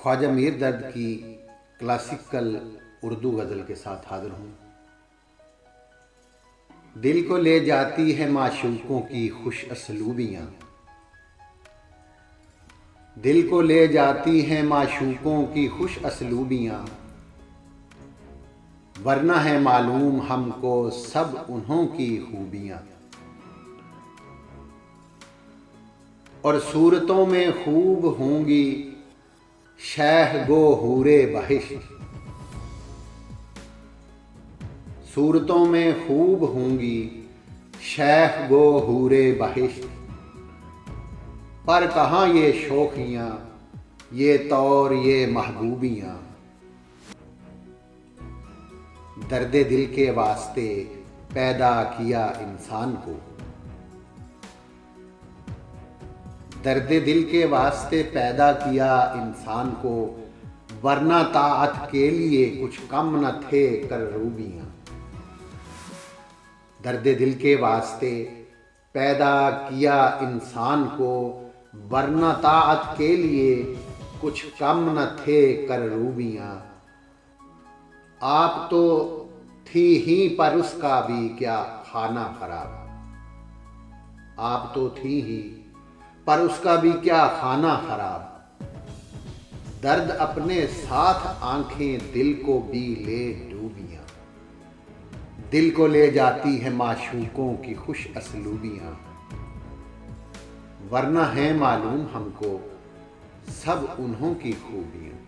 ख्वाजा मीर दर्द की क्लासिकल उर्दू गज़ल के साथ हाज़िर हूँ। दिल को ले जाती है माशूकों की खुश असलूबियाँ, दिल को ले जाती हैं माशूकों की खुश असलूबियाँ, वरना है मालूम हमको सब उन्हों की खूबियाँ। और सूरतों में खूब होंगी शैह गो हूरे बहिश्त, सूरतों में खूब होंगी शैह गो हूरे बहिश्त, पर कहाँ ये शोखियाँ ये तौर ये महबूबियाँ। दर्द दिल के वास्ते पैदा किया इंसान को, दर्द दिल के वास्ते पैदा किया इंसान को, वरना ताअत के लिए कुछ कम न थे कररूबियाँ। दर्द दिल के वास्ते पैदा किया इंसान को, वरना ताअत के लिए कुछ कम न थे कररूबियाँ। आप तो थी ही पर उसका भी क्या खाना खराब, आप तो थी ही पर उसका भी क्या खाना खराब। दर्द अपने साथ आंखें दिल को भी ले डूबियाँ, दिल को ले जाती है माशूकों की खुश असलूबियाँ, वरना है मालूम हमको सब उन्हों की खूबियाँ।